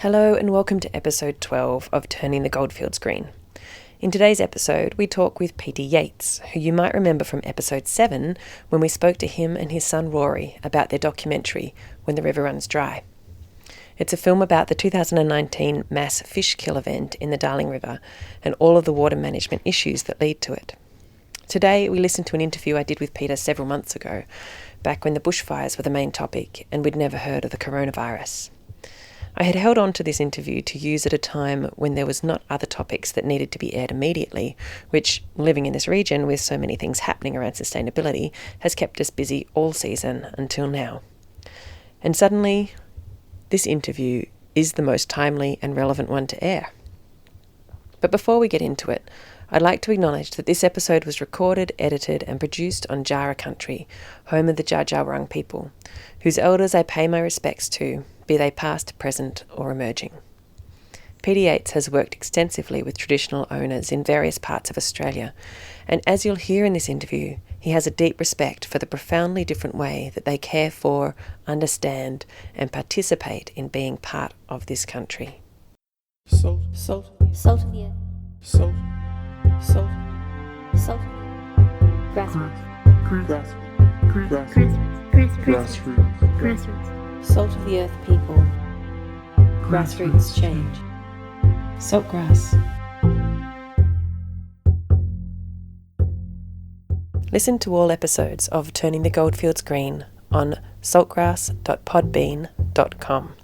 Hello and welcome to episode 12 of Turning the Goldfields Green. In today's episode, we talk with Peter Yates, who you might remember from episode 7 when we spoke to him and his son Rory about their documentary, When the River Runs Dry. It's a film about the 2019 mass fish kill event in the Darling River and all of the water management issues that lead to it. Today, we listen to an interview I did with Peter several months ago, back when the bushfires were the main topic and we'd never heard of the coronavirus. I had held on to this interview to use at a time when there was not other topics that needed to be aired immediately, which, living in this region with so many things happening around sustainability, has kept us busy all season until now. And suddenly, this interview is the most timely and relevant one to air. But before we get into it, I'd like to acknowledge that this episode was recorded, edited and produced on Jara country, home of the Dja Dja Wurrung people, whose elders I pay my respects to, be they past, present or emerging. Peter Yates has worked extensively with traditional owners in various parts of Australia, and as you'll hear in this interview, he has a deep respect for the profoundly different way that they care for, understand and participate in being part of this country. Salt of the earth. Salt. Grassroots. Salt of the earth people. Grassroots change. Saltgrass. Listen to all episodes of Turning the Goldfields Green on saltgrass.podbean.com.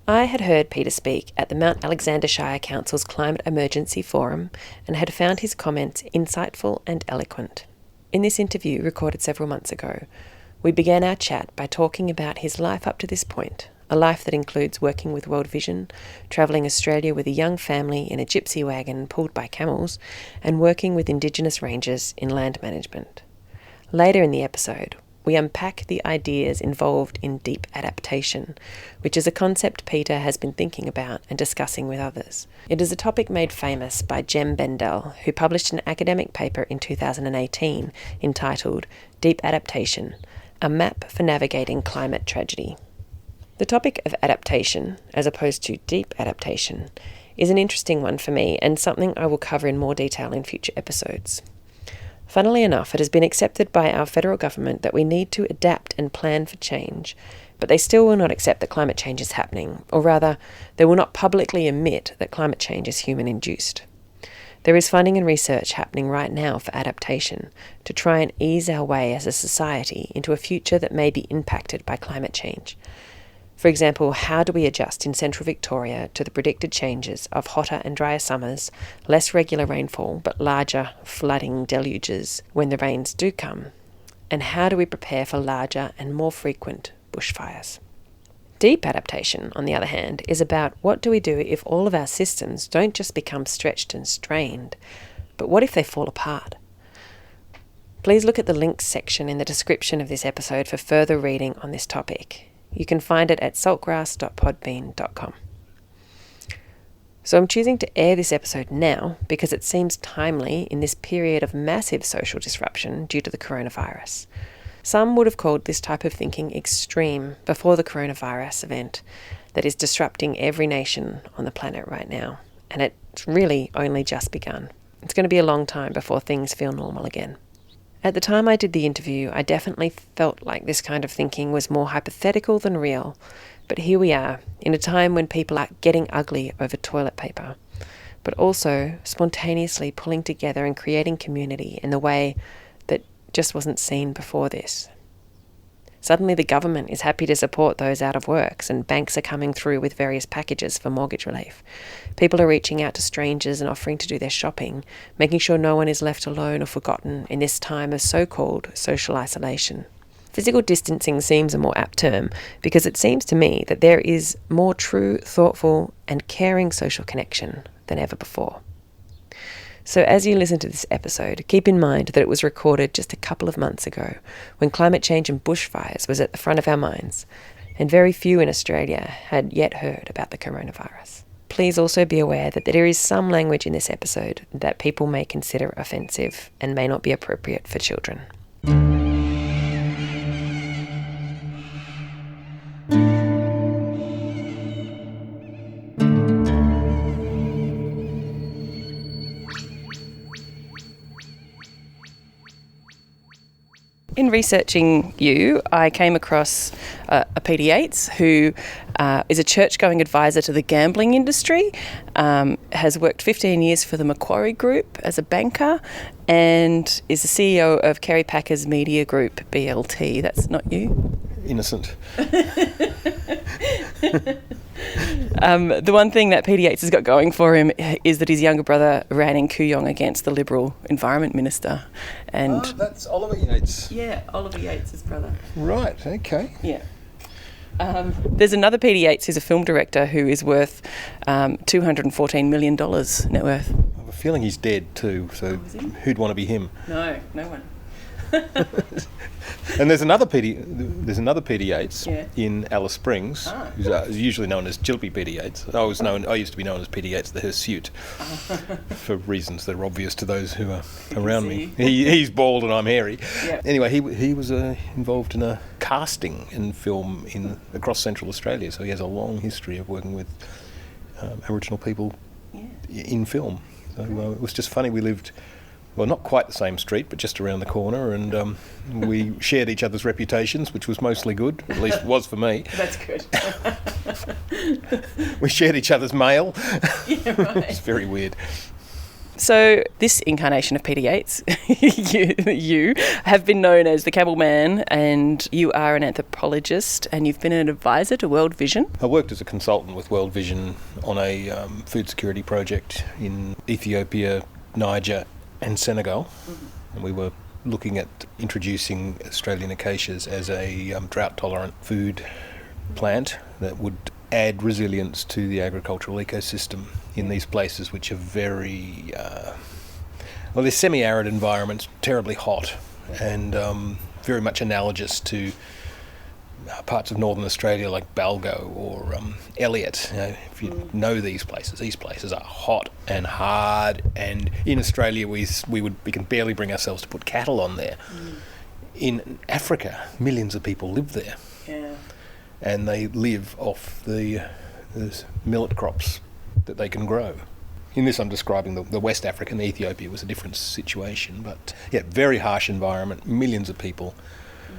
I had heard Peter speak at the Mount Alexander Shire Council's Climate Emergency Forum and had found his comments insightful and eloquent. In this interview, recorded several months ago, we began our chat by talking about his life up to this point, a life that includes working with World Vision, travelling Australia with a young family in a gypsy wagon pulled by camels, and working with indigenous rangers in land management. Later in the episode, we unpack the ideas involved in deep adaptation, which is a concept Peter has been thinking about and discussing with others. It is a topic made famous by Jem Bendell, who published an academic paper in 2018 entitled Deep Adaptation, a map for navigating climate tragedy. The topic of adaptation, as opposed to deep adaptation, is an interesting one for me and something I will cover in more detail in future episodes. Funnily enough, it has been accepted by our federal government that we need to adapt and plan for change, but they still will not accept that climate change is happening, or rather, they will not publicly admit that climate change is human-induced. There is funding and research happening right now for adaptation to try and ease our way as a society into a future that may be impacted by climate change. For example, how do we adjust in central Victoria to the predicted changes of hotter and drier summers, less regular rainfall, but larger flooding deluges when the rains do come? And how do we prepare for larger and more frequent bushfires? Deep adaptation, on the other hand, is about what do we do if all of our systems don't just become stretched and strained, but what if they fall apart? Please look at the links section in the description of this episode for further reading on this topic. You can find it at saltgrass.podbean.com. So I'm choosing to air this episode now because it seems timely in this period of massive social disruption due to the coronavirus. Some would have called this type of thinking extreme before the coronavirus event that is disrupting every nation on the planet right now, and it's really only just begun. It's going to be a long time before things feel normal again. At the time I did the interview, I definitely felt like this kind of thinking was more hypothetical than real, but here we are, in a time when people are getting ugly over toilet paper, but also spontaneously pulling together and creating community in the way that just wasn't seen before this. Suddenly the government is happy to support those out of works and banks are coming through with various packages for mortgage relief. People are reaching out to strangers and offering to do their shopping, making sure no one is left alone or forgotten in this time of so-called social isolation. Physical distancing seems a more apt term because it seems to me that there is more true, thoughtful and caring social connection than ever before. So as you listen to this episode, keep in mind that it was recorded just a couple of months ago when climate change and bushfires was at the front of our minds, and very few in Australia had yet heard about the coronavirus. Please also be aware that there is some language in this episode that people may consider offensive and may not be appropriate for children. in researching you, I came across a Peter Yates, who is a church-going advisor to the gambling industry, has worked 15 years for the Macquarie Group as a banker, and is the CEO of Kerry Packer's media group, BLT. That's not you? Innocent. The one thing that Peter Yates has got going for him is that his younger brother ran in Kooyong against the Liberal Environment Minister. And that's Oliver Yates. yeah, Oliver Yates' brother. Right, okay. Yeah. There's another Peter Yates who's a film director who is worth $214 million net worth. I have a feeling he's dead too, so who'd want to be him? No one. And there's another Peter Yates in Alice Springs, who's usually known as Jilpy Peter Yates. I used to be known as Peter Yates the Hirsute, for reasons that are obvious to those who are around me. He's bald and I'm hairy. Yep. Anyway, he was involved in a casting in film across Central Australia, so he has a long history of working with Aboriginal people in film. So it was just funny. We lived, well, not quite the same street, but just around the corner, and we shared each other's reputations, which was mostly good, at least it was for me. That's good. We shared each other's mail. Yeah, right. It's very weird. So this incarnation of Peter Yates, you have been known as the Camel Man, and you are an anthropologist, and you've been an advisor to World Vision. I worked as a consultant with World Vision on a food security project in Ethiopia, Niger and Senegal, and we were looking at introducing Australian acacias as a drought-tolerant food plant that would add resilience to the agricultural ecosystem in these places, which are very, they're semi-arid environments, terribly hot, and very much analogous to parts of northern Australia like Balgo or Elliot. If you know these places are hot and hard, and in Australia we can barely bring ourselves to put cattle on there. In Africa, millions of people live there, and they live off the millet crops that they can grow. In this, I'm describing the West African. Ethiopia was a different situation, but very harsh environment, millions of people.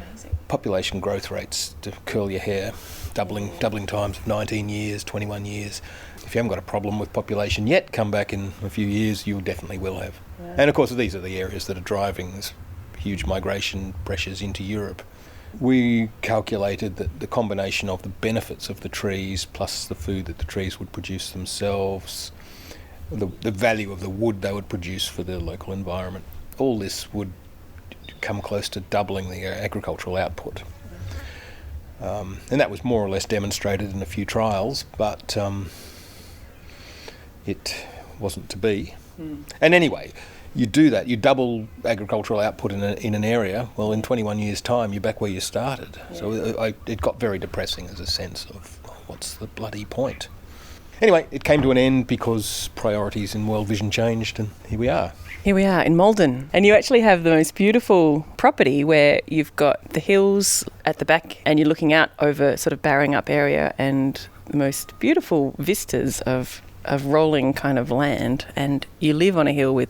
Amazing. Population growth rates to curl your hair, doubling times of 19 years, 21 years. If you haven't got a problem with population yet, come back in a few years, you definitely will have. Wow. And of course, these are the areas that are driving this huge migration pressures into Europe. We calculated that the combination of the benefits of the trees plus the food that the trees would produce themselves, the value of the wood they would produce for the local environment, all this would come close to doubling the agricultural output. And that was more or less demonstrated in a few trials, but it wasn't to be. And anyway, you do that, you double agricultural output in an area, well, in 21 years' time, you're back where you started. Yeah. So it got very depressing as a sense of, what's the bloody point? Anyway, it came to an end because priorities in World Vision changed, and here we are. Here we are in Malden, and you actually have the most beautiful property where you've got the hills at the back and you're looking out over sort of barring up area and the most beautiful vistas of rolling kind of land, and you live on a hill with,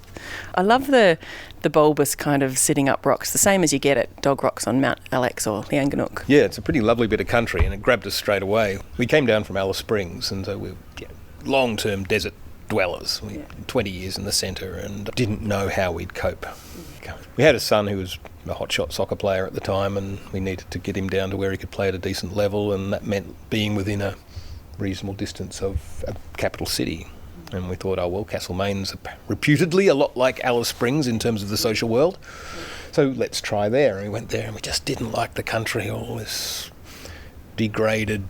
I love the bulbous kind of sitting up rocks, the same as you get at Dog Rocks on Mount Alex or Leanganuk. Yeah, it's a pretty lovely bit of country, and it grabbed us straight away. We came down from Alice Springs, and so we're long-term desert dwellers. 20 years in the centre, and didn't know how we'd cope. We had a son who was a hotshot soccer player at the time, and we needed to get him down to where he could play at a decent level, and that meant being within a reasonable distance of a capital city. And we thought, Castlemaine's reputedly a lot like Alice Springs in terms of the social world, so let's try there. And we went there and we just didn't like the country, all this degraded,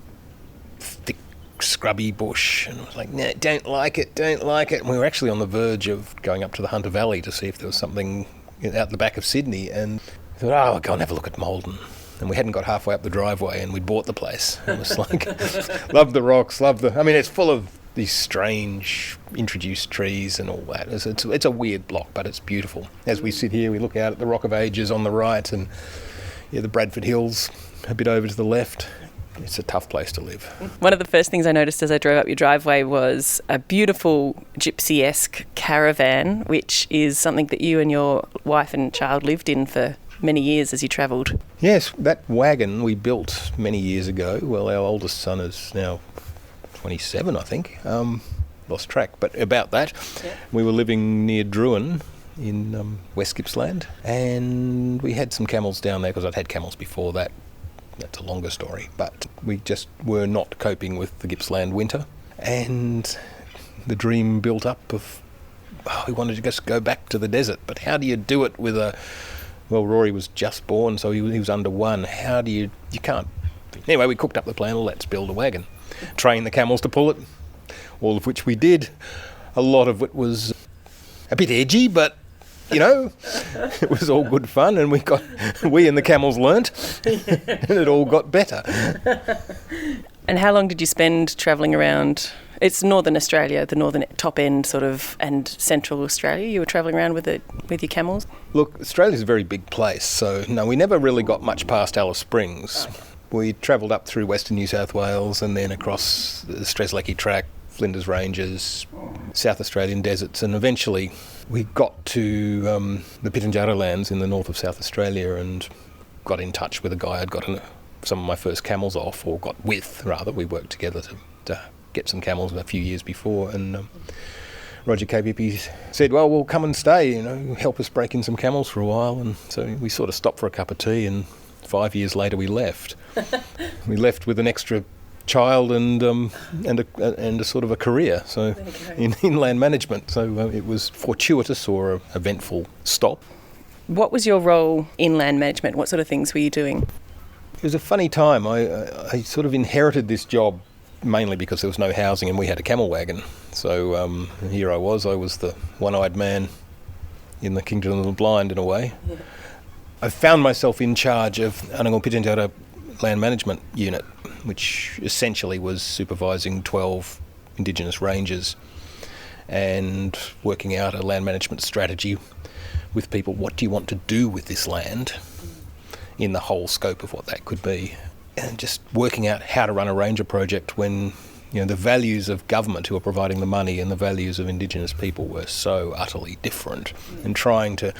thick, scrubby bush, and I was like, nah, don't like it. And we were actually on the verge of going up to the Hunter Valley to see if there was something out the back of Sydney, and we thought, I'll go and have a look at Malden. And we hadn't got halfway up the driveway and we'd bought the place. It was like, love the rocks, it's full of these strange introduced trees and all that. It's a weird block, but it's beautiful. As we sit here, we look out at the Rock of Ages on the right and the Bradford Hills a bit over to the left. It's a tough place to live. One of the first things I noticed as I drove up your driveway was a beautiful gypsy-esque caravan, which is something that you and your wife and child lived in for many years as you travelled. Yes, that wagon we built many years ago. Well, our oldest son is now 27, I think. Lost track, but about that. Yep. We were living near Druin in West Gippsland, and we had some camels down there because I'd had camels before that. That's a longer story, but we just were not coping with the Gippsland winter, and the dream built up of we wanted to just go back to the desert. But how do you do it with Rory was just born, so he was under one. How do you can't. Anyway, we cooked up the plan, let's build a wagon, train the camels to pull it, all of which we did. A lot of it was a bit edgy, but it was all good fun, and we and the camels learnt, and it all got better. And how long did you spend travelling around? It's northern Australia, the northern top end sort of, and central Australia. You were travelling around with your camels? Look, Australia's a very big place, so no, we never really got much past Alice Springs. Okay. We travelled up through western New South Wales and then across the Strzelecki Track, Flinders Ranges, South Australian deserts, and eventually we got to the Pitjantjatjara lands in the north of South Australia and got in touch with a guy I'd gotten some of my first camels off, or got with, rather. We worked together to get some camels a few years before, and Roger KPP said, well, we'll come and stay, help us break in some camels for a while. And so we sort of stopped for a cup of tea, and 5 years later we left. We left with an extra child and a sort of a career, so in inland management. So it was fortuitous or an eventful stop. What was your role in land management? What sort of things were you doing? It was a funny time. I sort of inherited this job mainly because there was no housing and we had a camel wagon. So here I was the one-eyed man in the kingdom of the blind in a way. Yeah. I found myself in charge of Anangal Pitjantjatjara land management unit, which essentially was supervising 12 indigenous ranges and working out a land management strategy with people. What do you want to do with this land in the whole scope of what that could be? And just working out how to run a ranger project when the values of government who are providing the money and the values of indigenous people were so utterly different, and trying to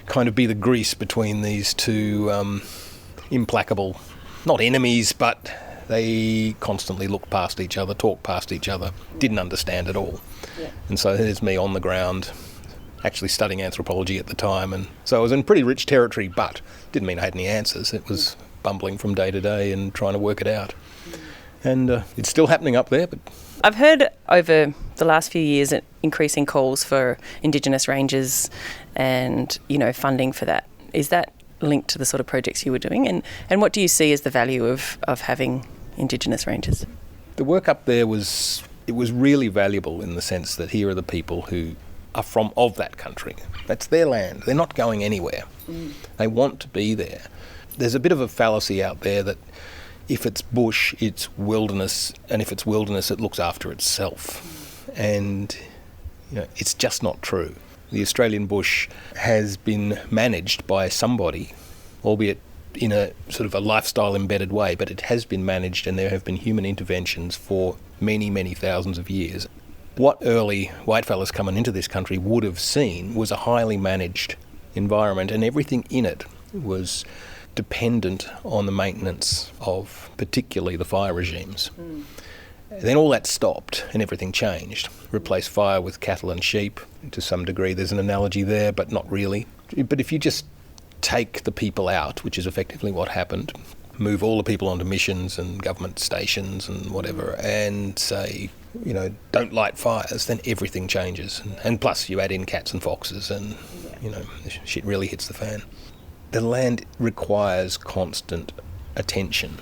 kind of be the grease between these two implacable, not enemies, but they constantly looked past each other, talked past each other, didn't understand at all. Yeah. And so there's me on the ground, actually studying anthropology at the time, and so I was in pretty rich territory, but didn't mean I had any answers. It was bumbling from day to day and trying to work it out. And it's still happening up there. But I've heard over the last few years increasing calls for indigenous ranges and, funding for that. Is that linked to the sort of projects you were doing? And what do you see as the value of having indigenous ranges? The work up there was really valuable in the sense that here are the people who are of that country. That's their land. They're not going anywhere. They want to be there. There's a bit of a fallacy out there that if it's bush, it's wilderness, and if it's wilderness, it looks after itself. And it's just not true. The Australian bush has been managed by somebody, albeit in a sort of a lifestyle embedded way, but it has been managed, and there have been human interventions for many, many thousands of years. What early whitefellas coming into this country would have seen was a highly managed environment, and everything in it was dependent on the maintenance of particularly the fire regimes. Then all that stopped and everything changed. Replace fire with cattle and sheep. To some degree there's an analogy there, but not really. But if you just take the people out, which is effectively what happened, move all the people onto missions and government stations and whatever, and say, don't light fires, then everything changes. And plus you add in cats and foxes and, shit really hits the fan. The land requires constant attention,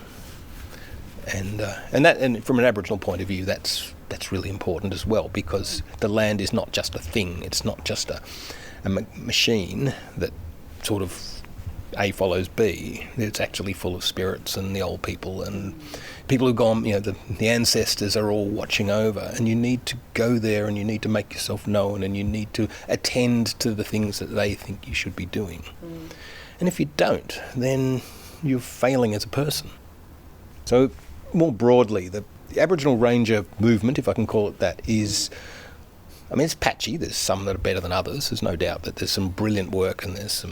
and from an Aboriginal point of view, that's really important as well, because the land is not just a thing. It's not just a machine that sort of A follows B. It's actually full of spirits and the old people and people who've gone. The ancestors are all watching over, and you need to go there and you need to make yourself known and you need to attend to the things that they think you should be doing. And if you don't, then you're failing as a person. So more broadly, the Aboriginal Ranger movement, if I can call it that, it's patchy. There's some that are better than others. There's no doubt that there's some brilliant work and there's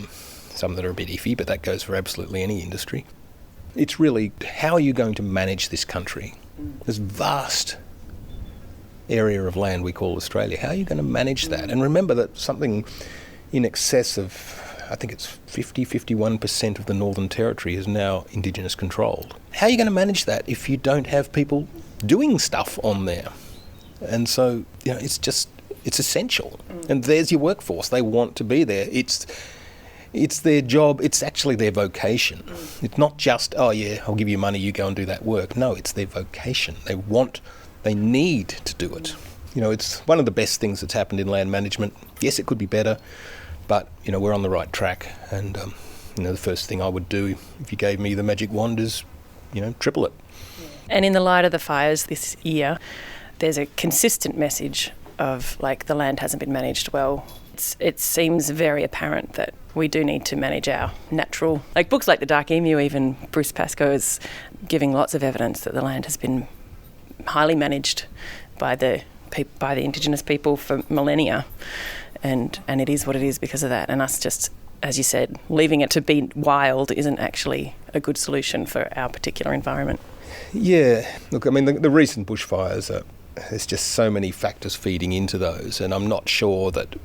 some that are a bit iffy, but that goes for absolutely any industry. It's really, how are you going to manage this country? This vast area of land we call Australia. How are you going to manage that? And remember that something in excess of, I think it's 51% of the Northern Territory is now indigenous controlled. How are you going to manage that if you don't have people doing stuff on there? And so, it's essential. And there's your workforce. They want to be there. It's their job. It's actually their vocation. It's not just, oh yeah, I'll give you money, you go and do that work. No, it's their vocation. They need to do it. It's one of the best things that's happened in land management. Yes, it could be better, but, we're on the right track. And, the first thing I would do if you gave me the magic wand is, triple it. And in the light of the fires this year, there's a consistent message of, the land hasn't been managed well. It seems very apparent that we do need to manage our natural... books like The Dark Emu, even Bruce Pascoe is giving lots of evidence that the land has been highly managed by the indigenous people for millennia. And it is what it is because of that. And us just, as you said, leaving it to be wild isn't actually a good solution for our particular environment. Yeah. Look, the recent bushfires, there's just so many factors feeding into those, and I'm not sure that...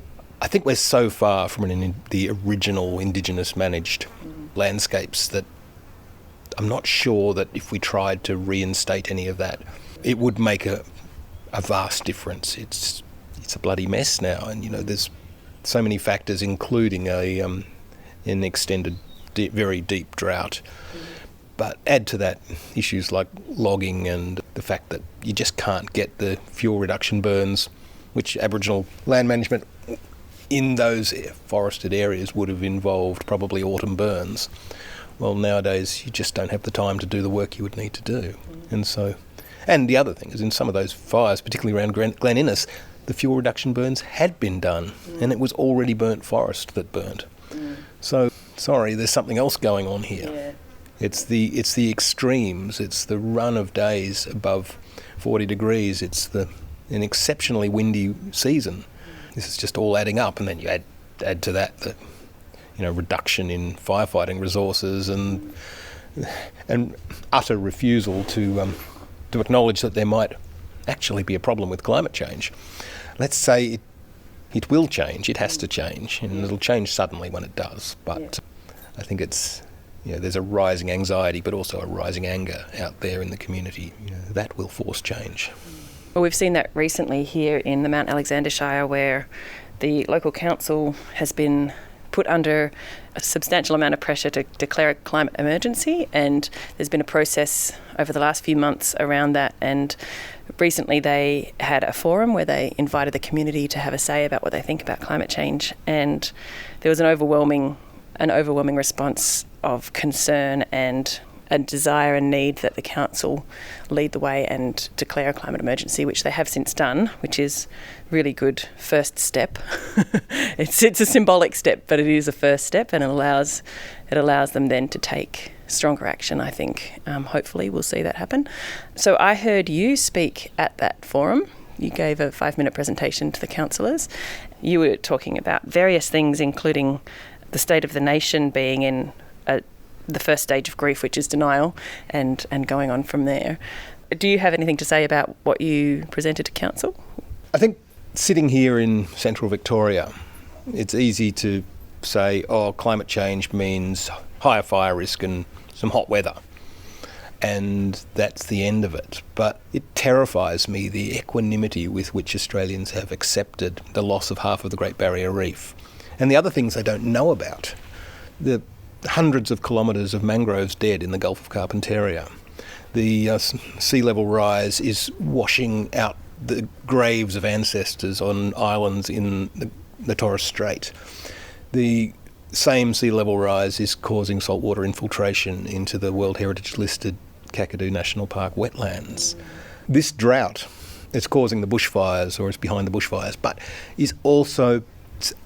I think we're so far from the original indigenous managed landscapes that I'm not sure that if we tried to reinstate any of that, it would make a vast difference. It's a bloody mess now, and there's so many factors, including an extended, very deep drought. But add to that issues like logging and the fact that you just can't get the fuel reduction burns, which Aboriginal land management in those forested areas would have involved probably autumn burns. Well, nowadays you just don't have the time to do the work you would need to do. And the other thing is, in some of those fires, particularly around Glen Innes, the fuel reduction burns had been done, and it was already burnt forest that burnt. So, sorry, there's something else going on here. Yeah. It's the extremes. It's the run of days above 40 degrees. It's an exceptionally windy season. This is just all adding up, and then you add to that the reduction in firefighting resources and utter refusal to acknowledge that there might actually be a problem with climate change. Let's say it will change. It has to change, and it'll change suddenly when it does. But I think it's there's a rising anxiety, but also a rising anger out there in the community. That will force change. Well, we've seen that recently here in the Mount Alexander Shire, where the local council has been put under a substantial amount of pressure to declare a climate emergency, and there's been a process over the last few months around that. And recently they had a forum where they invited the community to have a say about what they think about climate change, and there was an overwhelming response of concern and a desire and need that the council lead the way and declare a climate emergency, which they have since done, which is really good first step. It's a symbolic step, but it is a first step, and it allows them then to take stronger action, I think. Hopefully we'll see that happen. So I heard you speak at that forum. You gave a 5-minute presentation to the councillors. You were talking about various things, including the state of the nation being in the first stage of grief, which is denial, and going on from there. Do you have anything to say about what you presented to council? I think sitting here in central Victoria, it's easy to say, climate change means higher fire risk and some hot weather, and that's the end of it. But it terrifies me, the equanimity with which Australians have accepted the loss of half of the Great Barrier Reef, and the other things they don't know about. The hundreds of kilometres of mangroves dead in the Gulf of Carpentaria. The sea level rise is washing out the graves of ancestors on islands in the Torres Strait. The same sea level rise is causing saltwater infiltration into the World Heritage listed Kakadu National Park wetlands. This drought is causing the bushfires, or is behind the bushfires, but is also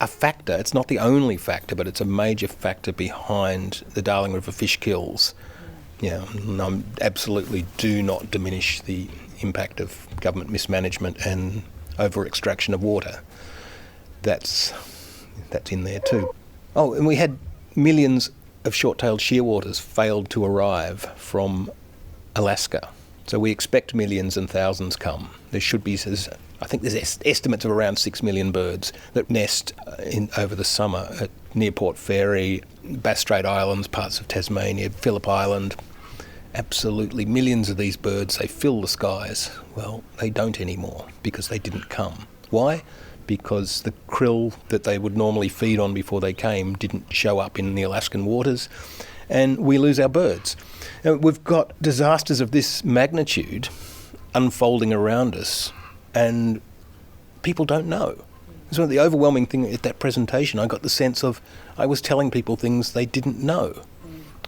a factor. It's not the only factor, but it's a major factor behind the Darling River fish kills. I absolutely do not diminish the impact of government mismanagement and over-extraction of water. That's in there too. Oh, and we had millions of short-tailed shearwaters failed to arrive from Alaska. So we expect millions and thousands come. There should be, I think there's estimates of around 6 million birds that nest over the summer near Port Fairy, Bass Strait Islands, parts of Tasmania, Phillip Island. Absolutely millions of these birds, they fill the skies. Well, they don't anymore because they didn't come. Why? Because the krill that they would normally feed on before they came didn't show up in the Alaskan waters, and we lose our birds. Now, we've got disasters of this magnitude unfolding around us, and people don't know. So the overwhelming thing at that presentation, I got the sense of I was telling people things they didn't know.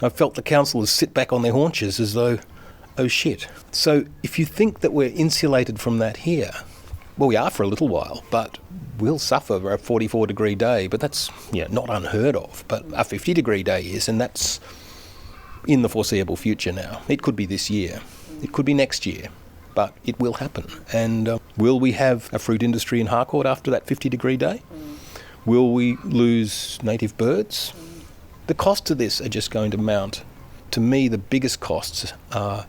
I felt the councillors sit back on their haunches as though, oh shit. So if you think that we're insulated from that here, well, we are for a little while, but we'll suffer a 44-degree day, but that's not unheard of. But a 50-degree day is, and that's in the foreseeable future now. It could be this year. It could be next year. But it will happen. And will we have a fruit industry in Harcourt after that 50-degree day? Will we lose native birds? The costs of this are just going to mount. To me, the biggest costs are...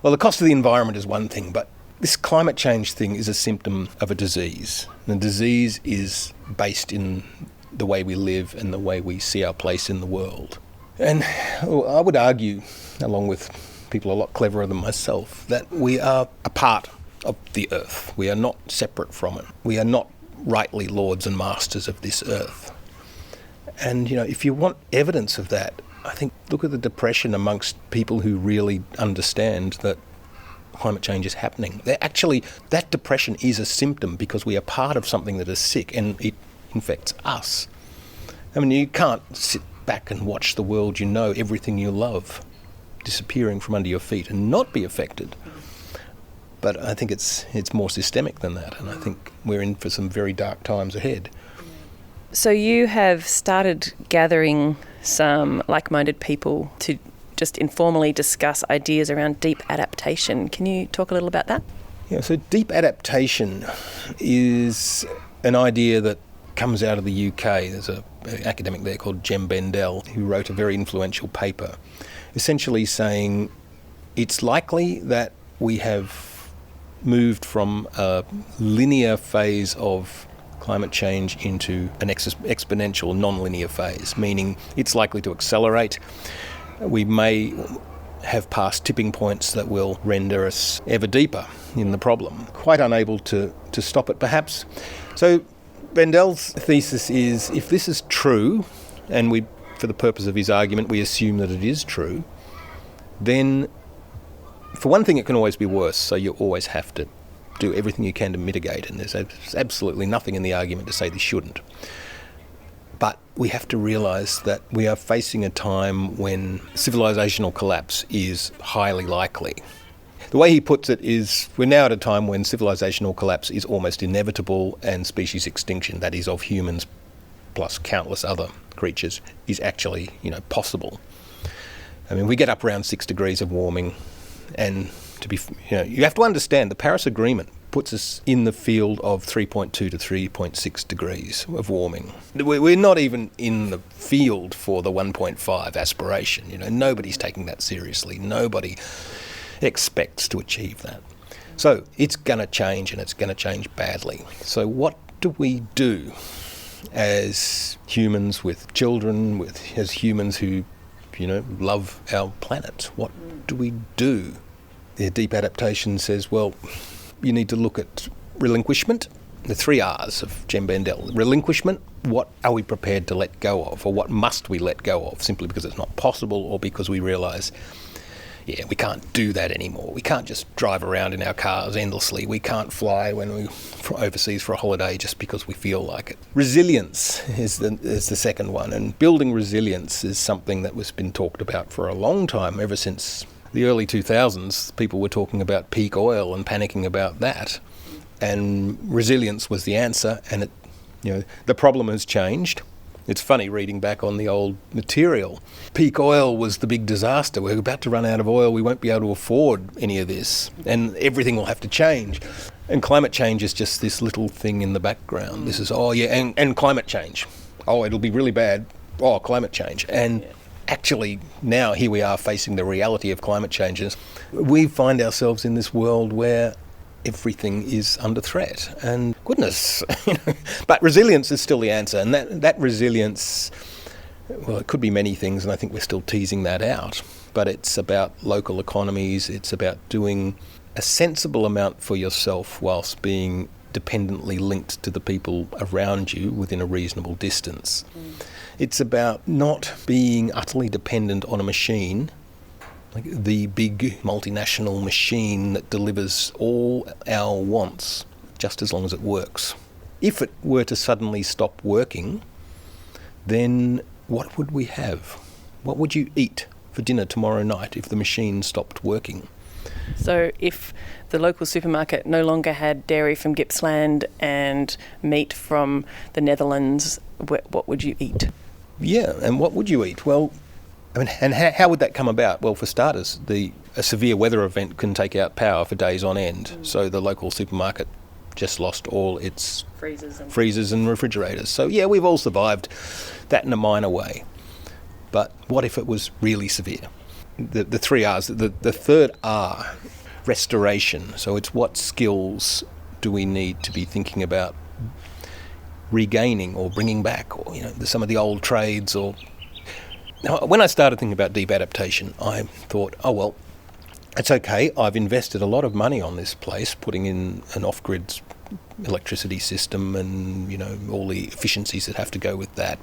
Well, the cost of the environment is one thing, but this climate change thing is a symptom of a disease. The disease is based in the way we live and the way we see our place in the world. And I would argue, along with people a lot cleverer than myself, that we are a part of the earth. We are not separate from it. We are not rightly lords and masters of this earth. And, if you want evidence of that, I think look at the depression amongst people who really understand that climate change is happening. That depression is a symptom because we are part of something that is sick and it infects us. I mean, you can't sit back and watch the world everything you love disappearing from under your feet and not be affected. But I think it's more systemic than that, and I think we're in for some very dark times ahead. So you have started gathering some like-minded people to just informally discuss ideas around deep adaptation. Can you talk a little about that? Yeah, so deep adaptation is an idea that comes out of the UK. There's an academic there called Jem Bendell who wrote a very influential paper essentially saying it's likely that we have moved from a linear phase of climate change into an exponential non-linear phase, meaning it's likely to accelerate. We may have passed tipping points that will render us ever deeper in the problem, quite unable to stop it perhaps. So Bendell's thesis is if this is true, and we, for the purpose of his argument, we assume that it is true, then for one thing it can always be worse, so you always have to do everything you can to mitigate, and there's absolutely nothing in the argument to say this shouldn't. But we have to realise that we are facing a time when civilisational collapse is highly likely. The way he puts it is we're now at a time when civilisational collapse is almost inevitable and species extinction, that is of humans plus countless other creatures, is actually, possible. I mean, we get up around 6 degrees of warming, and you have to understand the Paris Agreement puts us in the field of 3.2 to 3.6 degrees of warming. We're not even in the field for the 1.5 aspiration. Nobody's taking that seriously. Nobody expects to achieve that. So it's going to change, and it's going to change badly. So what do we do as humans with children, as humans who, love our planet? What do we do? The deep adaptation says, well, you need to look at relinquishment, the 3 R's of Jem Bendell. Relinquishment, what are we prepared to let go of, or what must we let go of, simply because it's not possible or because we realise, we can't do that anymore. We can't just drive around in our cars endlessly. We can't fly when we're overseas for a holiday just because we feel like it. Resilience is the second one, and building resilience is something that was been talked about for a long time, ever since the early 2000s. People were talking about peak oil and panicking about that, and resilience was the answer, and the problem has changed. It's funny reading back on the old material. Peak oil was the big disaster. We're about to run out of oil. We won't be able to afford any of this, and everything will have to change. And climate change is just this little thing in the background. This is, and climate change. It'll be really bad. climate change. And actually now here we are facing the reality of climate changes. We find ourselves in this world where everything is under threat. And goodness, but resilience is still the answer. And that resilience, well, it could be many things, and I think we're still teasing that out. But it's about local economies. It's about doing a sensible amount for yourself whilst being dependently linked to the people around you within a reasonable distance. It's about not being utterly dependent on a machine, like the big multinational machine that delivers all our wants just as long as it works. If it were to suddenly stop working, then what would we have? What would you eat for dinner tomorrow night if the machine stopped working? So if the local supermarket no longer had dairy from Gippsland and meat from the Netherlands, what would you eat? Yeah, and what would you eat? Well, I mean, and how would that come about? Well, for starters, a severe weather event can take out power for days on end. So the local supermarket just lost all its freezers and refrigerators. So yeah, we've all survived that in a minor way. But what if it was really severe? The three R's. The third R, restoration. So it's what skills do we need to be thinking about regaining or bringing back, or some of the old trades. Or now, when I started thinking about deep adaptation, I thought, oh well, it's okay. I've invested a lot of money on this place, putting in an off-grid electricity system, and all the efficiencies that have to go with that.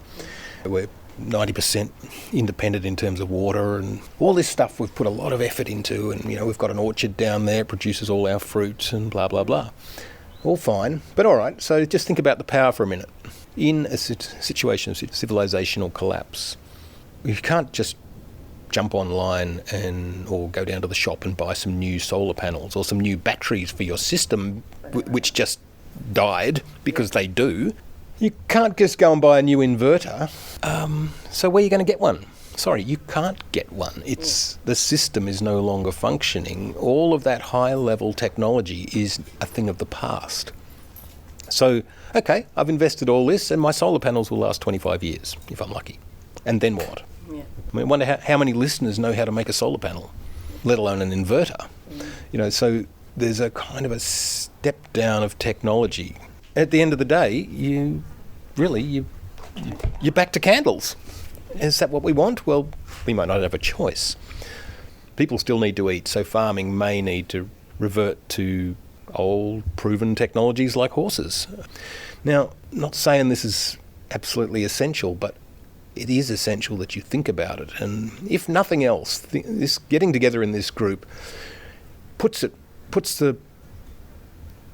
We're 90% independent in terms of water, and all this stuff we've put a lot of effort into, and we've got an orchard down there, it produces all our fruit and blah blah blah. All fine, but all right, so just think about the power for a minute. In a situation of civilizational collapse, you can't just jump online or go down to the shop and buy some new solar panels or some new batteries for your system, which just died, because they do. You can't just go and buy a new inverter. So where are you going to get one? Sorry, you can't get one. The system is no longer functioning. All of that high-level technology is a thing of the past. So, okay, I've invested all this, and my solar panels will last 25 years, if I'm lucky. And then what? Yeah. I mean, I wonder how many listeners know how to make a solar panel, let alone an inverter. So there's a kind of a step down of technology. At the end of the day, you're back to candles. Is that what we want? Well, we might not have a choice. People still need to eat, so farming may need to revert to old, proven technologies like horses. Now, not saying this is absolutely essential, but it is essential that you think about it. And if nothing else, this getting together in this group puts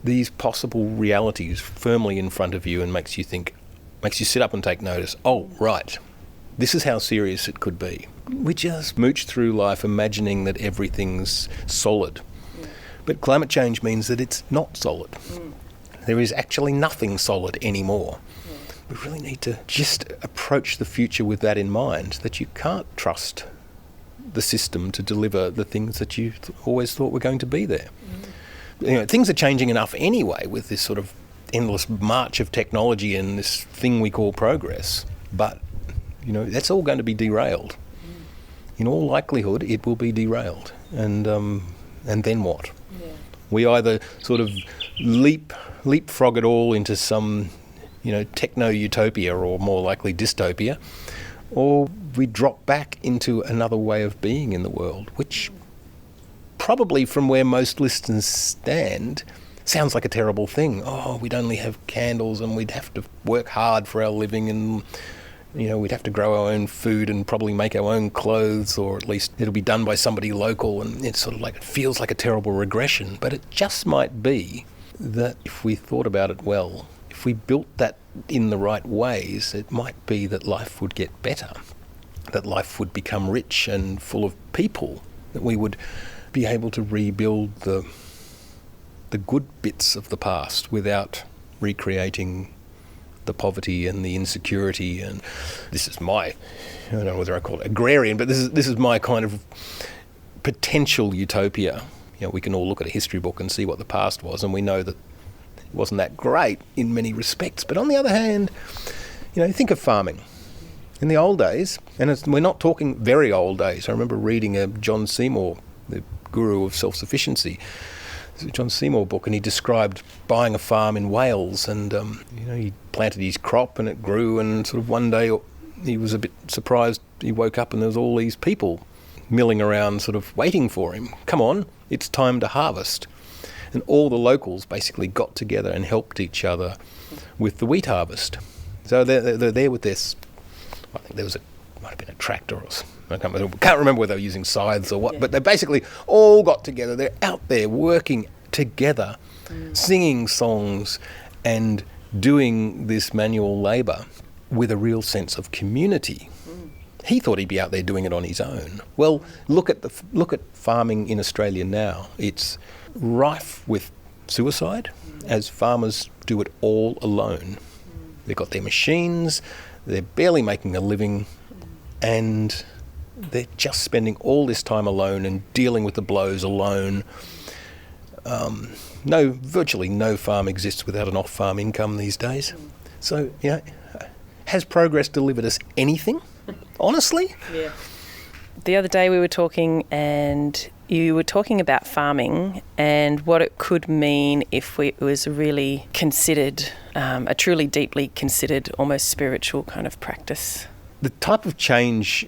these possible realities firmly in front of you and makes you sit up and take notice. Oh, right. This is how serious it could be. We just mooch through life imagining that everything's solid. Yeah. But climate change means that it's not solid. There is actually nothing solid anymore. Yeah. We really need to just approach the future with that in mind, that you can't trust the system to deliver the things that you always thought were going to be there. Things are changing enough anyway with this sort of endless march of technology and this thing we call progress. But that's all going to be derailed. In all likelihood, it will be derailed. And then what? Yeah. We either sort of leapfrog it all into some, techno-utopia, or more likely dystopia, or we drop back into another way of being in the world, which probably from where most listeners stand sounds like a terrible thing. Oh, we'd only have candles, and we'd have to work hard for our living, and we'd have to grow our own food and probably make our own clothes, or at least it'll be done by somebody local, and it's sort of like, it feels like a terrible regression. But it just might be that if we thought about it well, if we built that in the right ways, it might be that life would get better, that life would become rich and full of people, that we would be able to rebuild the good bits of the past without recreating the poverty and the insecurity. And this is I don't know whether I call it agrarian, but this is my kind of potential utopia. We can all look at a history book and see what the past was, and we know that it wasn't that great in many respects. But on the other hand, think of farming. In the old days, and we're not talking very old days. I remember reading a John Seymour, the guru of self-sufficiency, John Seymour book, and he described buying a farm in Wales, and he planted his crop and it grew, and sort of one day he was a bit surprised. He woke up and there was all these people milling around sort of waiting for him. Come on, it's time to harvest. And all the locals basically got together and helped each other with the wheat harvest. So they're there with this. I think might have been a tractor or I can't remember whether they were using scythes or what, but they basically all got together. They're out there working together, singing songs and doing this manual labour with a real sense of community. He thought he'd be out there doing it on his own. Well, look at farming in Australia now. It's rife with suicide as farmers do it all alone. They've got their machines, they're barely making a living, and they're just spending all this time alone and dealing with the blows alone. Virtually no farm exists without an off-farm income these days. So, has progress delivered us anything? Honestly? Yeah. The other day we were talking, and you were talking about farming and what it could mean if it was really considered, a truly deeply considered, almost spiritual kind of practice. The type of change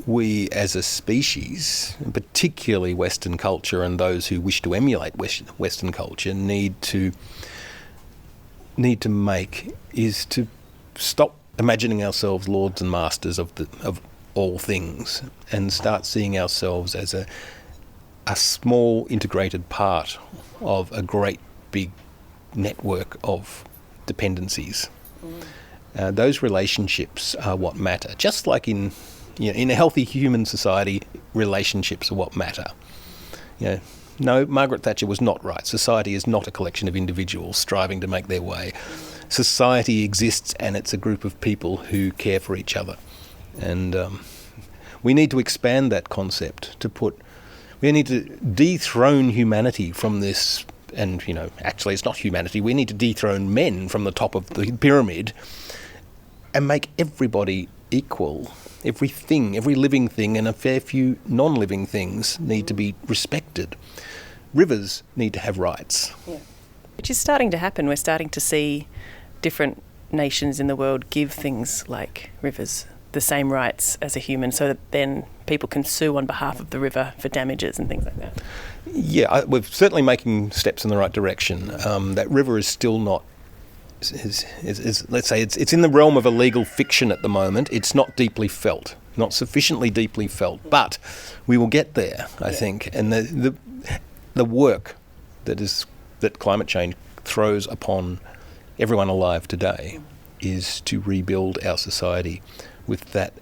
we as a species, and particularly Western culture and those who wish to emulate Western culture, need to make is to stop imagining ourselves lords and masters of all things and start seeing ourselves as a small integrated part of a great big network of dependencies. Those relationships are what matter. Just like in a healthy human society, relationships are what matter. No, Margaret Thatcher was not right. Society is not a collection of individuals striving to make their way. Society exists, and it's a group of people who care for each other. And we need to expand that concept we need to dethrone humanity from this, and, actually it's not humanity, we need to dethrone men from the top of the pyramid and make everybody equal. Everything, every living thing, and a fair few non-living things need to be respected. Rivers need to have rights. Yeah. Which is starting to happen. We're starting to see different nations in the world give things like rivers the same rights as a human, so that then people can sue on behalf of the river for damages and things like that. Yeah, we're certainly making steps in the right direction. That river is still not, let's say, it's in the realm of a legal fiction at the moment. It's not deeply felt, not sufficiently deeply felt, but we will get there, I think. And the work that climate change throws upon everyone alive today is to rebuild our society with that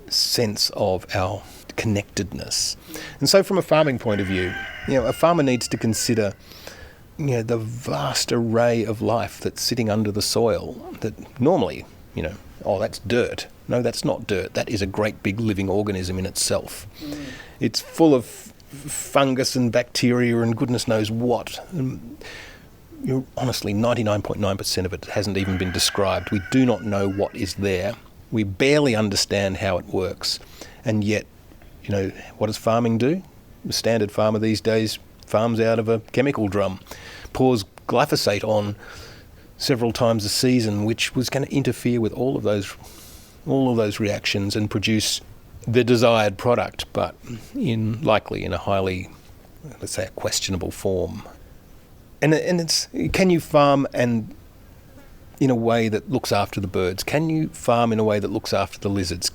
sense of our connectedness. And so from a farming point of view, a farmer needs to consider the vast array of life that's sitting under the soil that normally, that's dirt. No, that's not dirt. That is a great big living organism in itself. It's full of fungus and bacteria and goodness knows what. Honestly, 99.9% of it hasn't even been described. We do not know what is there. We barely understand how it works. And yet, what does farming do? The standard farmer these days farms out of a chemical drum, pours glyphosate on several times a season, which was going to interfere with all of those reactions and produce the desired product, but likely in a highly, let's say, a questionable form. And it's, can you farm and in a way that looks after the birds? Can you farm in a way that looks after the lizards?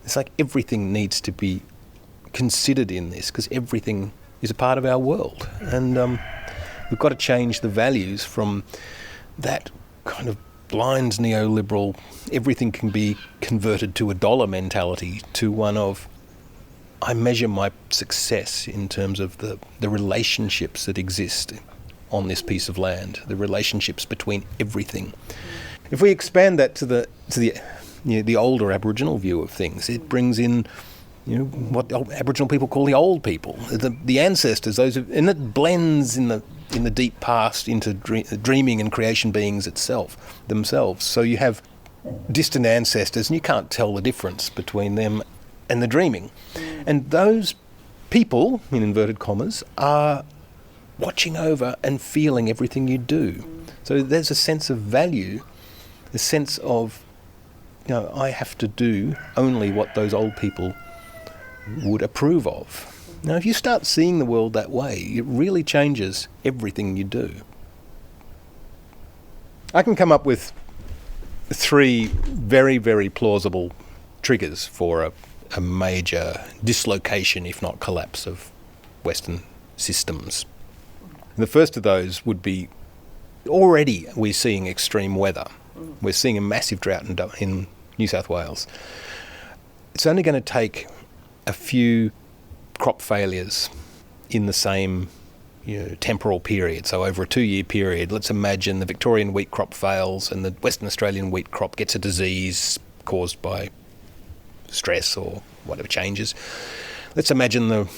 It's like everything needs to be considered in this, because everything is a part of our world. And we've got to change the values from that kind of blind neoliberal, everything can be converted to a dollar mentality, to one of, I measure my success in terms of the relationships that exist on this piece of land, the relationships between everything. If we expand that to the older Aboriginal view of things, it brings in what Aboriginal people call the old people, the ancestors, and it blends in the deep past into dreaming and creation beings themselves. So you have distant ancestors, and you can't tell the difference between them and the dreaming. And those people, in inverted commas, are watching over and feeling everything you do. So there's a sense of value, a sense of, I have to do only what those old people would approve of. Now, if you start seeing the world that way, it really changes everything you do. I can come up with 3 very, very plausible triggers for a major dislocation, if not collapse, of Western systems. The first of those would be, already we're seeing extreme weather. We're seeing a massive drought in New South Wales. It's only going to take a few crop failures in the same temporal period. So over a 2-year period, let's imagine the Victorian wheat crop fails and the Western Australian wheat crop gets a disease caused by stress or whatever changes. Let's imagine the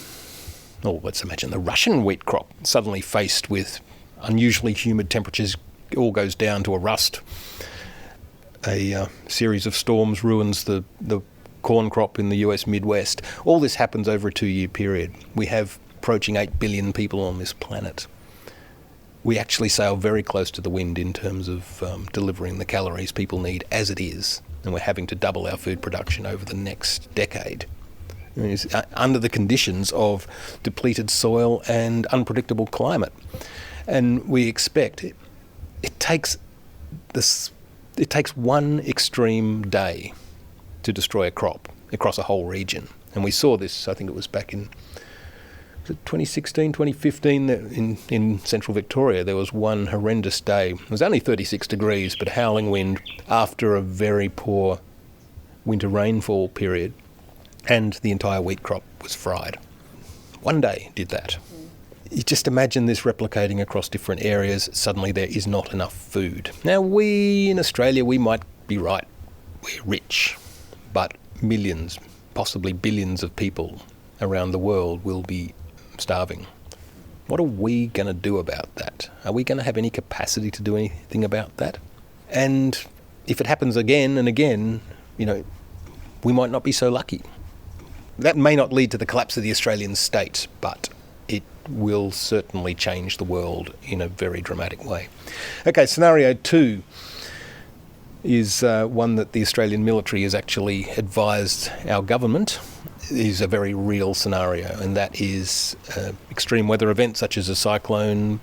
Russian wheat crop suddenly faced with unusually humid temperatures, all goes down to a rust. A series of storms ruins the corn crop in the US Midwest. All this happens over a 2-year period. We have approaching 8 billion people on this planet. We actually sail very close to the wind in terms of delivering the calories people need as it is, and we're having to double our food production over the next decade. It's under the conditions of depleted soil and unpredictable climate. And we expect it takes one extreme day to destroy a crop across a whole region. And we saw this, I think it was back in 2016, 2015, in central Victoria. There was one horrendous day. It was only 36 degrees, but howling wind after a very poor winter rainfall period, and the entire wheat crop was fried. One day did that. You just imagine this replicating across different areas. Suddenly there is not enough food. Now, we in Australia, we might be right. We're rich, but millions, possibly billions of people around the world will be starving. What are we going to do about that? Are we going to have any capacity to do anything about that? And if it happens again and again, we might not be so lucky. That may not lead to the collapse of the Australian state, but it will certainly change the world in a very dramatic way. Okay, scenario 2 is one that the Australian military has actually advised our government is a very real scenario, and that is extreme weather events such as a cyclone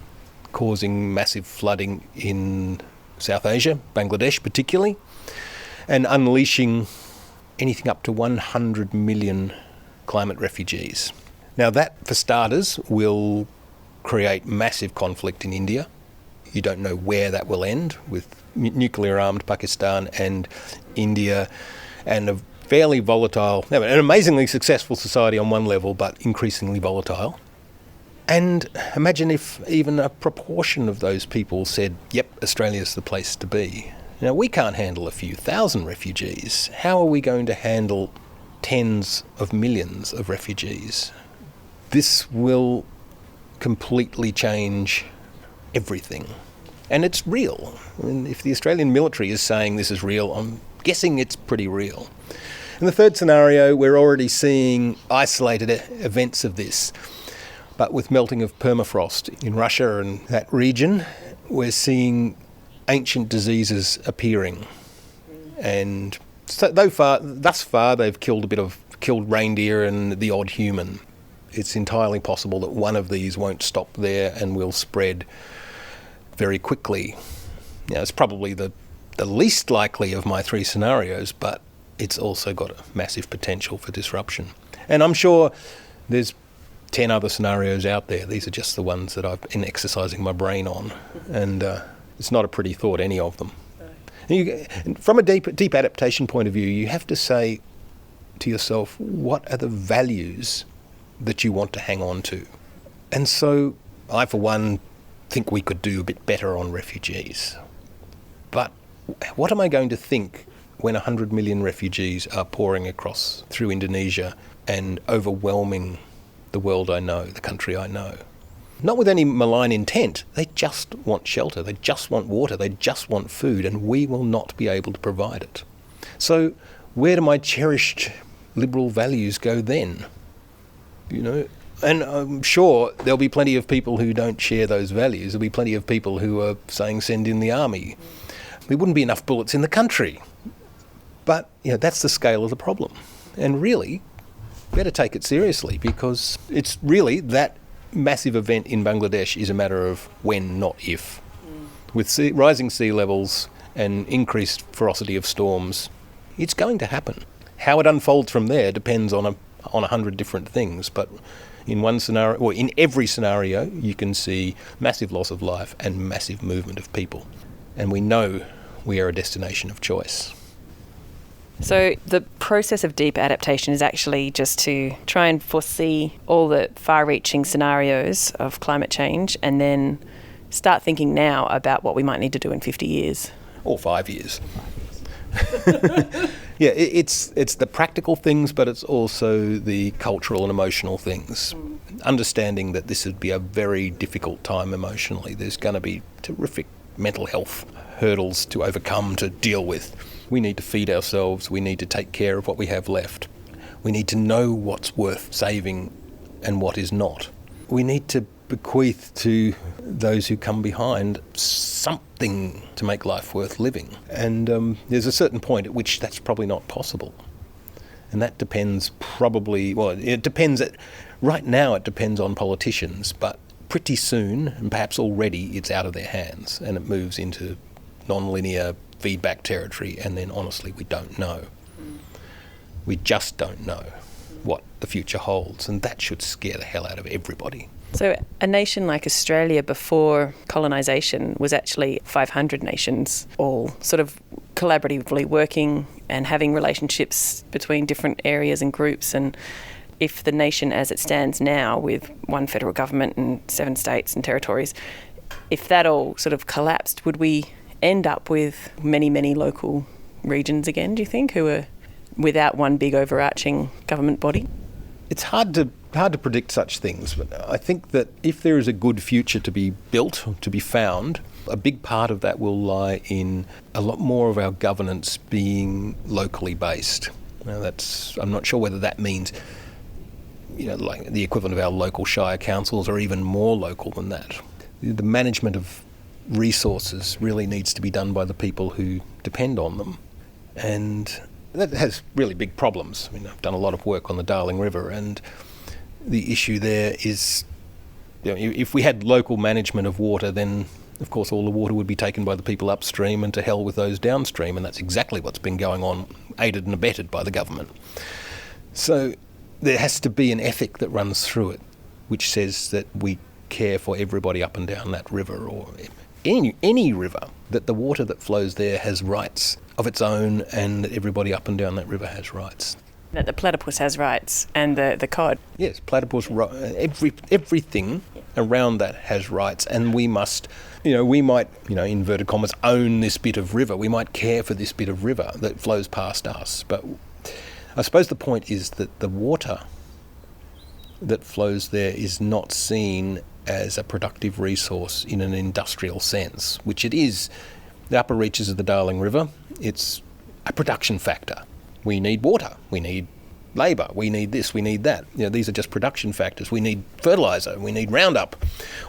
causing massive flooding in South Asia, Bangladesh particularly, and unleashing anything up to 100 million climate refugees. Now that, for starters, will create massive conflict in India. You don't know where that will end, with nuclear-armed Pakistan and India, and a fairly volatile, an amazingly successful society on one level, but increasingly volatile. And imagine if even a proportion of those people said, yep, Australia's the place to be. Now, we can't handle a few thousand refugees. How are we going to handle tens of millions of refugees? This will completely change everything. And it's real. I mean, if the Australian military is saying this is real, I'm guessing it's pretty real. In the third scenario, we're already seeing isolated events of this. But with melting of permafrost in Russia and that region, we're seeing ancient diseases appearing. And so, thus far, they've killed reindeer and the odd human. It's entirely possible that one of these won't stop there and will spread very quickly. It's probably the least likely of my 3 scenarios, but it's also got a massive potential for disruption. And I'm sure there's 10 other scenarios out there. These are just the ones that I've been exercising my brain on. And it's not a pretty thought, any of them. And from a deep adaptation point of view, you have to say to yourself, what are the values that you want to hang on to? And so I, for one, think we could do a bit better on refugees. But what am I going to think when 100 million refugees are pouring through Indonesia and overwhelming the world I know, the country I know? not with any malign intent. They just want shelter, they just want water, they just want food, and we will not be able to provide it. So where do my cherished liberal values go then? And I'm sure there'll be plenty of people who don't share those values. There'll be plenty of people who are saying send in the army. There wouldn't be enough bullets in the country. But that's the scale of the problem. And really, better take it seriously, because it's really that massive event in Bangladesh is a matter of when, not if. With rising sea levels and increased ferocity of storms, it's going to happen. How it unfolds from there depends on 100 different things, but in one scenario, or in every scenario, you can see massive loss of life and massive movement of people. And we know we are a destination of choice. So the process of deep adaptation is actually just to try and foresee all the far-reaching scenarios of climate change and then start thinking now about what we might need to do in 50 years. Or 5 years. Yeah, it's the practical things, but it's also the cultural and emotional things. Understanding that this would be a very difficult time emotionally. There's going to be terrific mental health hurdles to overcome, to deal with. We need to feed ourselves. We need to take care of what we have left. We need to know what's worth saving and what is not. We need to bequeath to those who come behind something to make life worth living. And there's a certain point at which that's probably not possible. And that depends right now it depends on politicians, but pretty soon, and perhaps already, it's out of their hands and it moves into non-linear feedback territory, and then honestly we don't know. We just don't know what the future holds, and that should scare the hell out of everybody. So a nation like Australia before colonisation was actually 500 nations, all sort of collaboratively working and having relationships between different areas and groups. And if the nation as it stands now, with one federal government and 7 states and territories, if that all sort of collapsed, would we end up with many, many local regions again, do you think, who are without one big overarching government body? It's hard to predict such things, but I think that if there is a good future to be built, to be found, a big part of that will lie in a lot more of our governance being locally based. Now I'm not sure whether that means like the equivalent of our local shire councils, or even more local than that. The management of resources really needs to be done by the people who depend on them, and that has really big problems. I mean, I've done a lot of work on the Darling River, and the issue there is, if we had local management of water, then of course all the water would be taken by the people upstream, and to hell with those downstream, and that's exactly what's been going on, aided and abetted by the government. So there has to be an ethic that runs through it, which says that we care for everybody up and down that river, or any river, that the water that flows there has rights of its own, and that everybody up and down that river has rights. That the platypus has rights, and the cod. Yes, platypus, everything around that has rights, and we must, we might, inverted commas, own this bit of river. We might care for this bit of river that flows past us. But I suppose the point is that the water that flows there is not seen as a productive resource in an industrial sense, which it is. The upper reaches of the Darling River, it's a production factor. We need water, we need labour, we need this, we need that. These are just production factors. We need fertiliser, we need Roundup.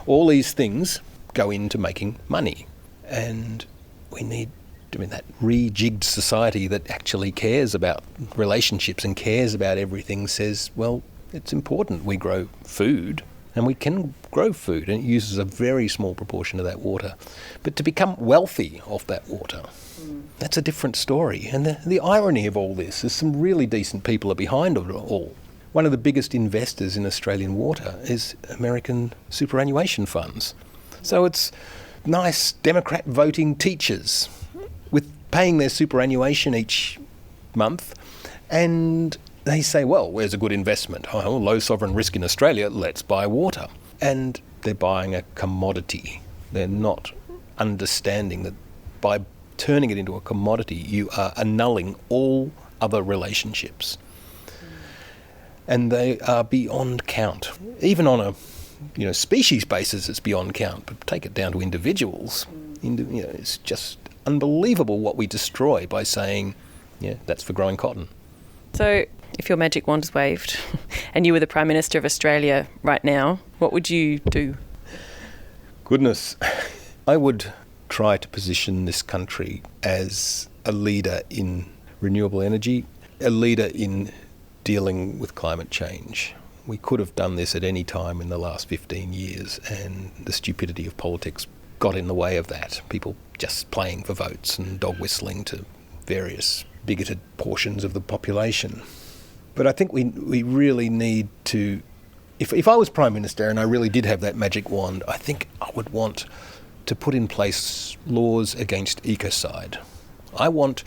All these things go into making money. And we need, that rejigged society that actually cares about relationships and cares about everything says, well, it's important we grow food, and we can grow food, and it uses a very small proportion of that water. But to become wealthy off that water, that's a different story. And the irony of all this is some really decent people are behind it all. One of the biggest investors in Australian water is American superannuation funds. So it's nice Democrat voting teachers with paying their superannuation each month, and they say, well, where's a good investment? Oh, low sovereign risk in Australia, let's buy water. And they're buying a commodity. They're not understanding that by turning it into a commodity, you are annulling all other relationships. And they are beyond count. Even on a species basis, it's beyond count. But take it down to individuals. It's just unbelievable what we destroy by saying, that's for growing cotton. So if your magic wand is waved and you were the Prime Minister of Australia right now, what would you do? Goodness, I would try to position this country as a leader in renewable energy, a leader in dealing with climate change. We could have done this at any time in the last 15 years, and the stupidity of politics got in the way of that. People just playing for votes and dog whistling to various bigoted portions of the population. But I think we really need to... If I was Prime Minister and I really did have that magic wand, I think I would want to put in place laws against ecocide. I want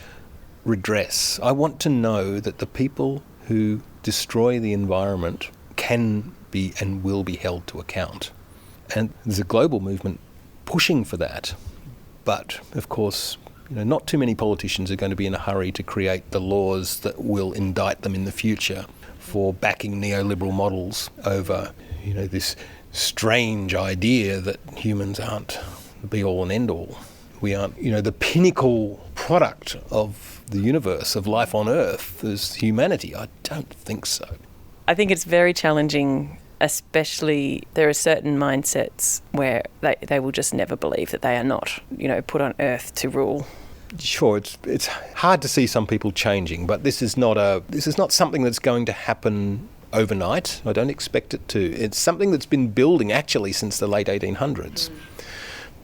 redress. I want to know that the people who destroy the environment can be and will be held to account. And there's a global movement pushing for that. But, of course, not too many politicians are going to be in a hurry to create the laws that will indict them in the future for backing neoliberal models over, this strange idea that humans aren't the be-all and end-all. We aren't, the pinnacle product of the universe, of life on Earth, is humanity. I don't think so. I think it's very challenging, especially there are certain mindsets where they will just never believe that they are not, put on Earth to rule. Sure, it's hard to see some people changing, but this is not something that's going to happen overnight. I don't expect it to. It's something that's been building actually since the late 1800s.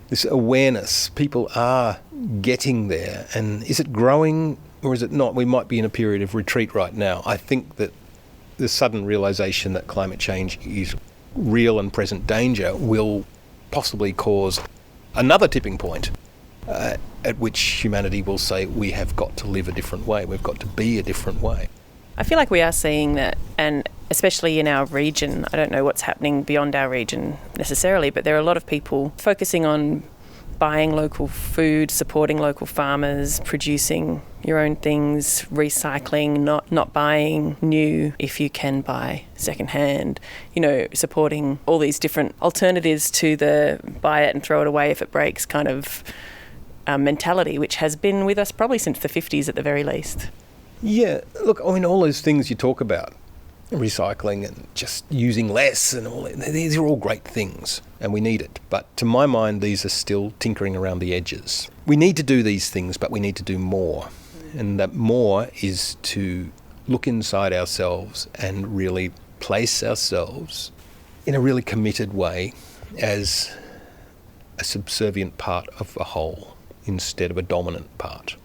This awareness, people are getting there, and is it growing or is it not? We might be in a period of retreat right now. I think that the sudden realisation that climate change is real and present danger will possibly cause another tipping point. At which humanity will say, we have got to live a different way, we've got to be a different way. I feel like we are seeing that, and especially in our region. I don't know what's happening beyond our region necessarily, but there are a lot of people focusing on buying local food, supporting local farmers, producing your own things, recycling, not buying new if you can buy secondhand, supporting all these different alternatives to the buy it and throw it away if it breaks kind of mentality, which has been with us probably since the 50s at the very least. Yeah, look, all those things you talk about, recycling and just using less and all that, these are all great things and we need it. But to my mind, these are still tinkering around the edges. We need to do these things, but we need to do more. And that more is to look inside ourselves and really place ourselves in a really committed way as a subservient part of a whole instead of a dominant part.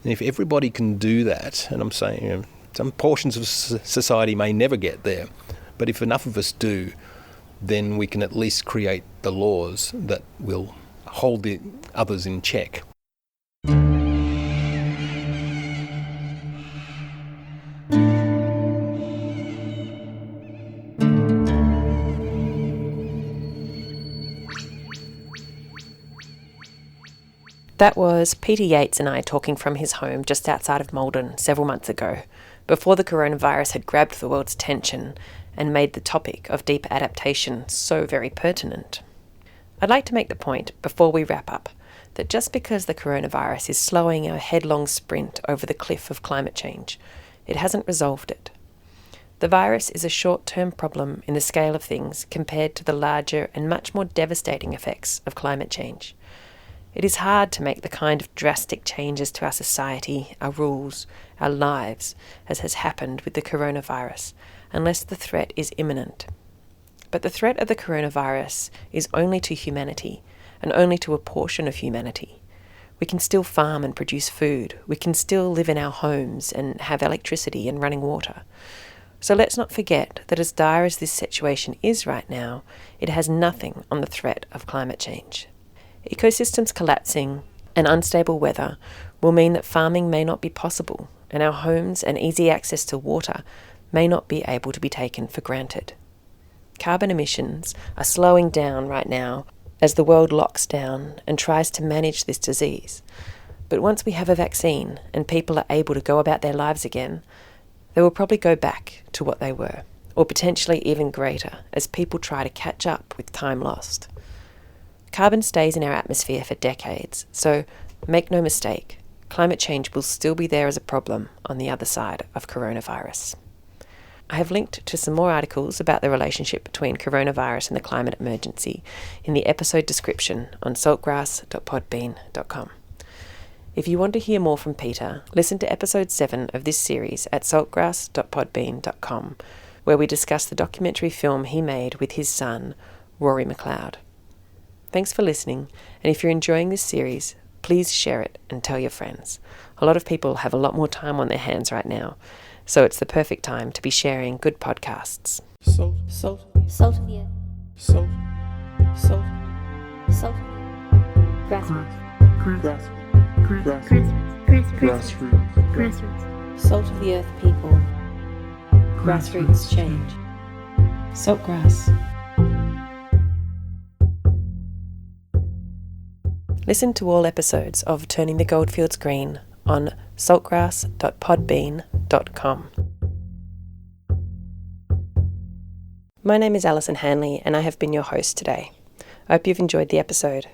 And if everybody can do that, and I'm saying some portions of society may never get there, but if enough of us do, then we can at least create the laws that will hold the others in check. That was Peter Yates and I talking from his home just outside of Malden several months ago, before the coronavirus had grabbed the world's attention and made the topic of deep adaptation so very pertinent. I'd like to make the point, before we wrap up, that just because the coronavirus is slowing our headlong sprint over the cliff of climate change, it hasn't resolved it. The virus is a short-term problem in the scale of things compared to the larger and much more devastating effects of climate change. It is hard to make the kind of drastic changes to our society, our rules, our lives, as has happened with the coronavirus, unless the threat is imminent. But the threat of the coronavirus is only to humanity, and only to a portion of humanity. We can still farm and produce food. We can still live in our homes and have electricity and running water. So let's not forget that as dire as this situation is right now, it has nothing on the threat of climate change. Ecosystems collapsing and unstable weather will mean that farming may not be possible, and our homes and easy access to water may not be able to be taken for granted. Carbon emissions are slowing down right now as the world locks down and tries to manage this disease. But once we have a vaccine and people are able to go about their lives again, they will probably go back to what they were, or potentially even greater as people try to catch up with time lost. Carbon stays in our atmosphere for decades, so make no mistake, climate change will still be there as a problem on the other side of coronavirus. I have linked to some more articles about the relationship between coronavirus and the climate emergency in the episode description on saltgrass.podbean.com. If you want to hear more from Peter, listen to episode 7 of this series at saltgrass.podbean.com, where we discuss the documentary film he made with his son, Rory McLeod. Thanks for listening, and if you're enjoying this series, please share it and tell your friends. A lot of people have a lot more time on their hands right now, so it's the perfect time to be sharing good podcasts. Salt of the earth. Salt of the earth. Salt of the earth. Grassroots. Salt of the earth people. Grassroots change. Saltgrass. Listen to all episodes of Turning the Goldfields Green on saltgrass.podbean.com. My name is Alison Hanley and I have been your host today. I hope you've enjoyed the episode.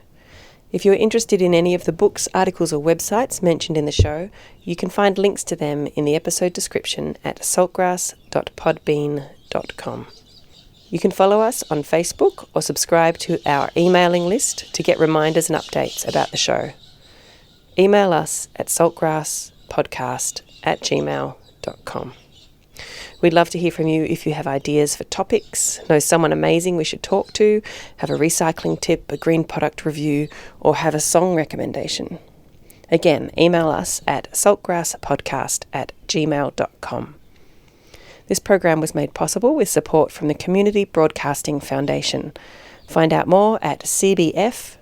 If you're interested in any of the books, articles or websites mentioned in the show, you can find links to them in the episode description at saltgrass.podbean.com. You can follow us on Facebook or subscribe to our emailing list to get reminders and updates about the show. Email us at saltgrasspodcast@gmail.com. We'd love to hear from you if you have ideas for topics, know someone amazing we should talk to, have a recycling tip, a green product review, or have a song recommendation. Again, email us at saltgrasspodcast@gmail.com. This program was made possible with support from the Community Broadcasting Foundation. Find out more at cbf.org.au.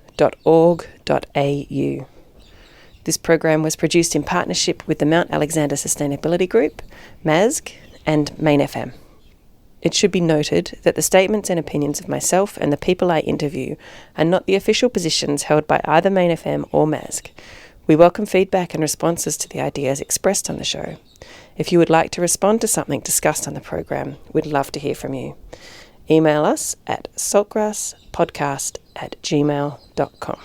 This program was produced in partnership with the Mount Alexander Sustainability Group, MASG, and Main FM. It should be noted that the statements and opinions of myself and the people I interview are not the official positions held by either Main FM or MASG. We welcome feedback and responses to the ideas expressed on the show. If you would like to respond to something discussed on the program, we'd love to hear from you. Email us at saltgrasspodcast@gmail.com.